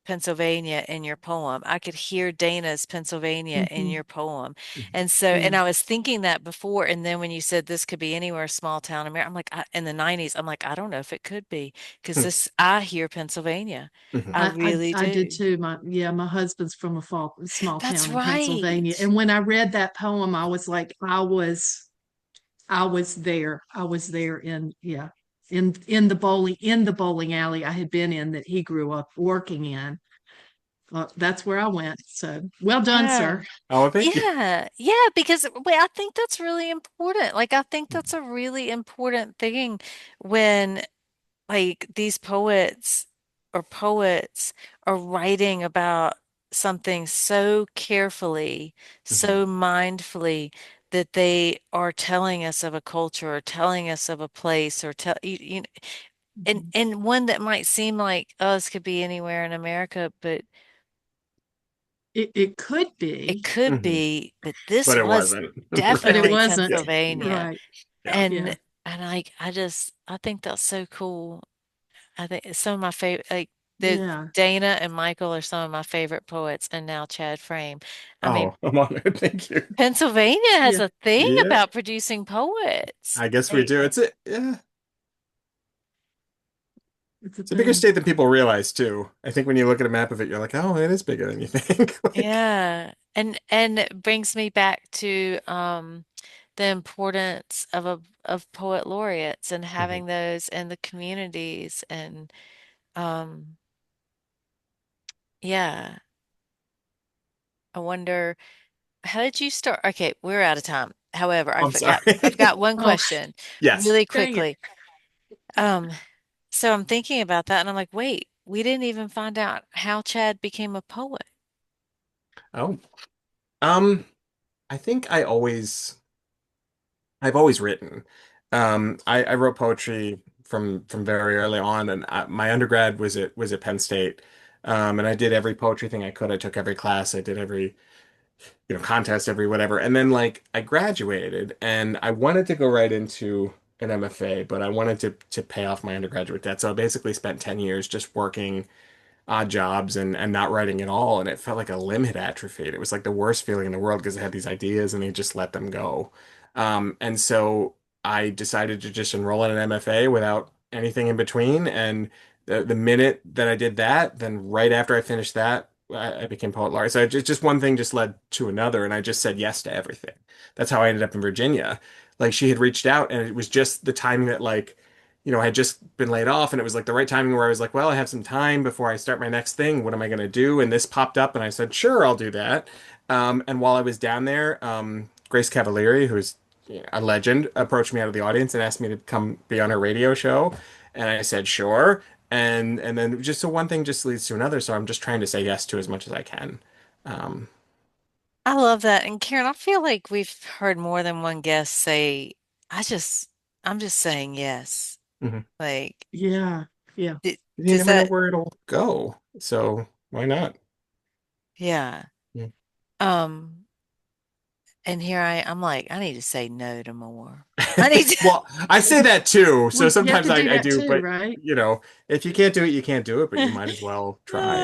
Pennsylvania in your poem. I could hear Dana's Pennsylvania in Mhm. your poem. Hmm. And so, Yeah. and I was thinking that before. And then when you said this could be anywhere, small town America, I'm like, in the 90s, I'm like, I don't know if it could be because I hear Pennsylvania. Hmm. I really I did do. too. My husband's from a small That's town in Pennsylvania. right. And when I read that poem, I was like, I was I was there. I was there in yeah in the bowling alley I had been in that he grew up working in. That's where I went. So well done, Yeah. sir. Oh, thank you. Yeah. Yeah, because wait, I think that's really important. Like I think that's a really important thing when like these poets or poets are writing about something so carefully, Mhm. so mindfully that they are telling us of a culture or telling us of a place or and one that might seem like us could be anywhere in America, but It could it be, could Mhm. be, but this But it was wasn't. but it definitely wasn't. Yeah. Pennsylvania. Right. Yeah. And Yeah. I think that's so cool. I think some of my favorite, like the Yeah. Dana and Michael are some of my favorite poets, and now Chad Frame. I mean, Oh, I'm honored. Thank you. Pennsylvania has Yeah. a thing Yeah. about producing poets. I guess we They, do. Yeah. It's a It's a bigger thing. state than people realize too. I think when you look at a map of it, you're like, oh, it is bigger than you think. Like, yeah, and it brings me back to the importance of of poet laureates and mhm. having those in the communities and um yeah, I wonder. How did you start? Okay, we're out of time. However, I I'm forgot. I've sorry. got one Oh, question Yes. really dang it. quickly. Um, so I'm thinking about that and I'm like, wait, we didn't even find out how Chad became a poet. Oh. Um, I think I've always written. I wrote poetry from very early on, and my undergrad was at Penn State. And I did every poetry thing I could. I took every class. I did every contest, every whatever. And then like I graduated, and I wanted to go right into an MFA, but I wanted to pay off my undergraduate debt. So I basically spent 10 years just working odd jobs and not writing at all. And it felt like a limb had atrophied. It was like the worst feeling in the world because I had these ideas and they just let them go. And so I decided to just enroll in an MFA without anything in between. And the minute that I did that, then right after I finished that, I became poet laureate. So just one thing just led to another, and I just said yes to everything. That's how I ended up in Virginia. Like she had reached out, and it was just the timing that like I had just been laid off and it was like the right timing where I was like, well, I have some time before I start my next thing. What am I going to do? And this popped up and I said, sure, I'll do that. And while I was down there, Grace Cavalieri, who's a legend, approached me out of the audience and asked me to come be on her radio show. And I said, sure. And then just so one thing just leads to another. So I'm just trying to say yes to as much as I can. Um, I love that. And Karen, I feel like we've heard more than one guest say, I just, I'm just saying yes. mhm. Like, Yeah. Yeah. You does never know that, where it'll go. So why not? yeah. Yeah. Um, and here I'm like, I need to say no to more. I need to, Well, I say that too. Well, So you have sometimes to I, do I that do, too, but right? if you can't do it, you can't do it, but you might as well try.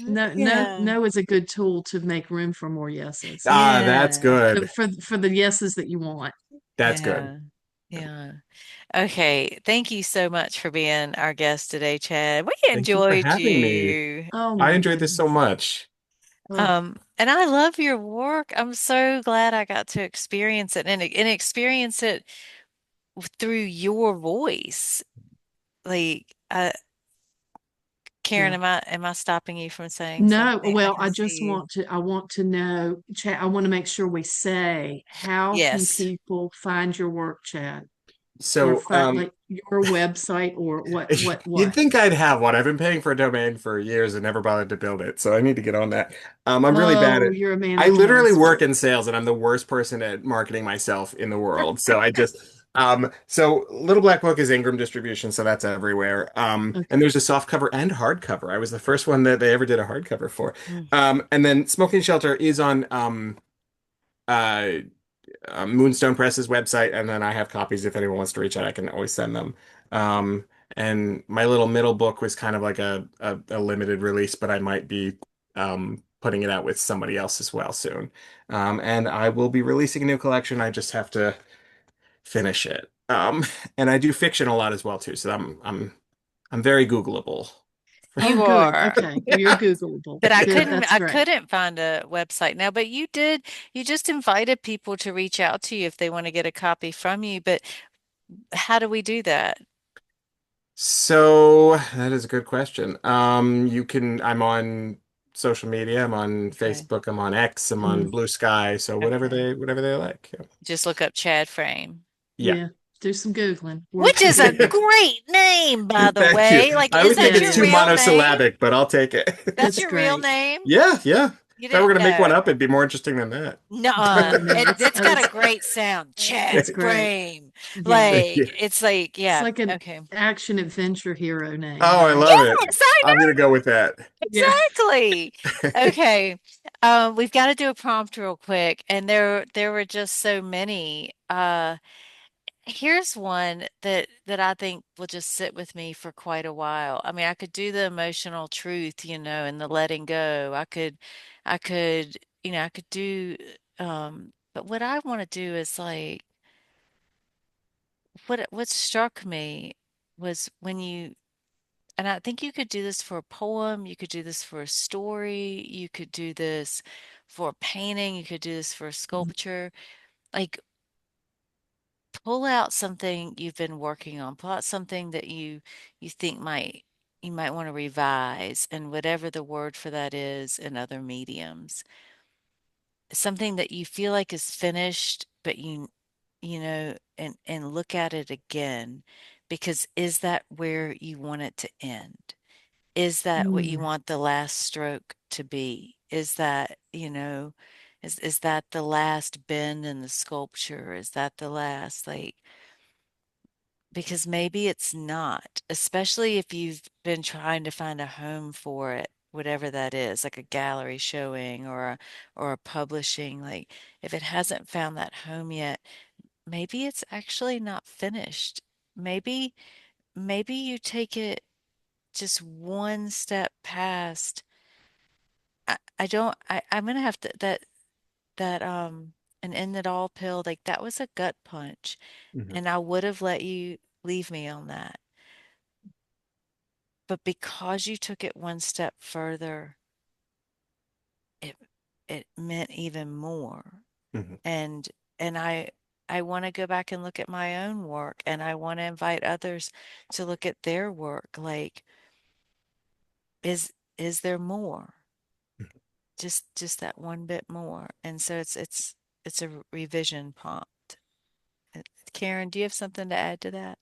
No, no, yeah. no is a good tool to make room for more yeses. Ah, that's Yeah. So good. for the yeses that you want. That's good. Yeah. Yeah. Okay. Thank you so much for being our guest today, Chad. We Thank you for enjoyed having me. you. Oh I my enjoyed this so goodness. much. Oh, And I love your work. I'm so glad I got to experience it and experience it through your voice. Like, Karen, yeah. am I stopping you from saying No, something? I well, can see you. I want to know, Chad, I want to make sure we say, how can Yes. people find your work, Chad? Or So, find like your website or you'd what? think I'd have one. I've been paying for a domain for years and never bothered to build it, so I need to get on that. I'm really bad Oh, at. you're a man I after my own literally work spirit. in sales, and I'm the worst person at marketing myself in the world. So so Little Black Book is Ingram distribution, so that's everywhere. And Okay. there's a soft cover and hardcover. I was the first one that they ever did a hardcover for. Mm. And then Smoking Shelter is on uh, Moonstone Press's website, and then I have copies if anyone wants to reach out. I can always send them. Um, and my little middle book was kind of like a limited release, but I might be putting it out with somebody else as well soon. And I will be releasing a new collection. I just have to finish it. And I do fiction a lot as well too, so I'm very Googleable. Oh, You good. are. Okay. Well, you're Googleable. But Good. That's I great. couldn't find a website now, but you just invited people to reach out to you if they want to get a copy from you. But how do we do that? So that is a good question. I'm on social media. I'm on Okay. Facebook. I'm on X. I'm on Mm, Blue Sky. So Okay. whatever they like. Just look up Chad Frame. Yeah. yeah. Do some Googling. Which Work is with a me. great name, by the Thank you. way. Like, I is always think that it's your Yeah. too real name? monosyllabic, but I'll take That's It's it. your real great. name? Yeah, yeah. You If I were didn't gonna make one know. up, it'd be more interesting than that. Nuh-uh. No, It's got a great sound. Chad it's great. Frame. Yeah. Thank Like, you. it's like, It's yeah, like an okay. action adventure hero name, Oh, I right? love it. Yes, I I'm gonna go with that. Yeah. exactly. Okay. We've got to do a prompt real quick. And there were just so many. Here's one that I think will just sit with me for quite a while. I mean, I could do the emotional truth, and the letting go. I could, I could do but what I want to do is like what struck me was when you and I think you could do this for a poem, you could do this for a story, you could do this for a painting, you could do this for a sculpture. Like pull out something you've been working on. Pull out something that you think you might want to revise and whatever the word for that is in other mediums. Something that you feel like is finished, but and look at it again because is that where you want it to end? Is that what you Mm, want the last stroke to be? Is that, is that the last bend in the sculpture? Is that the last like because maybe it's not, especially if you've been trying to find a home for it, whatever that is, like a gallery showing or a publishing, like if it hasn't found that home yet, maybe it's actually not finished. Maybe maybe you take it just one step past. I don't I'm gonna have to that an end it all pill, like that was a gut punch. Mhm, And I would have let you leave me on that. But because you took it one step further, it it meant even more. mhm, And and I want to go back and look at my own work and I want to invite others to look at their work. Like, is there more? Just that one bit more. And so it's a revision prompt. Karen, do you have something to add to that?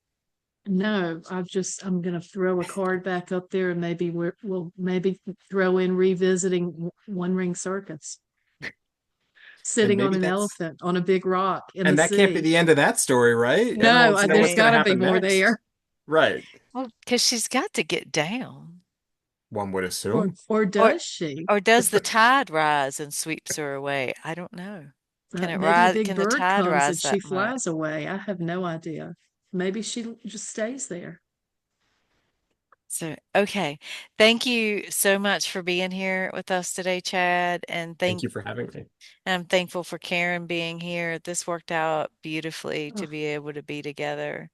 no, I'm going to throw a card back up there and maybe we'll maybe throw in revisiting One Ring Circus, And sitting on maybe an that's elephant on a big rock in the and that can't be sea. the end of that story, right? Everyone No, wants to know what's there's Right. going got to to be happen more next. there. Right. Well, because she's got to get down. One would Or assume. or Or does she? or does the tide rise and sweeps her away? I don't know. Can it Maybe a rise? big Can the bird tide comes and rise she that much? flies away. I have no idea. Maybe she just stays there. So, okay. Thank you so much for being here with us today, Chad. Thank you for having me. And I'm thankful for Karen being here. This worked out beautifully Oh, to be able to be together.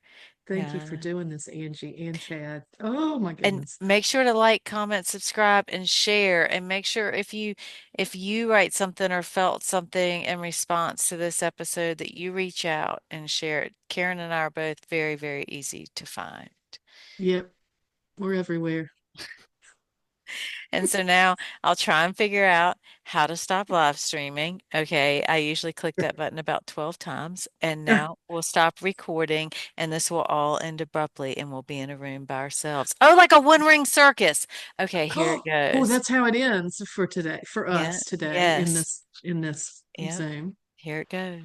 thank you for Yeah. doing this, Angie and Chad. Oh my And goodness. make sure to like, comment, subscribe, and share. And make sure if you write something or felt something in response to this episode that you reach out and share it. Karen and I are both very, very easy to find. Yep, we're everywhere. And so now I'll try and figure out how to stop live streaming. Okay, I usually click that button about 12 times. And now we'll stop recording, and this will all end abruptly, and we'll be in a room by ourselves. Oh, like a one ring circus. Okay, here it Oh, goes. that's how it ends for today, for Yeah, us today yes, in this yeah, Zoom. here it goes.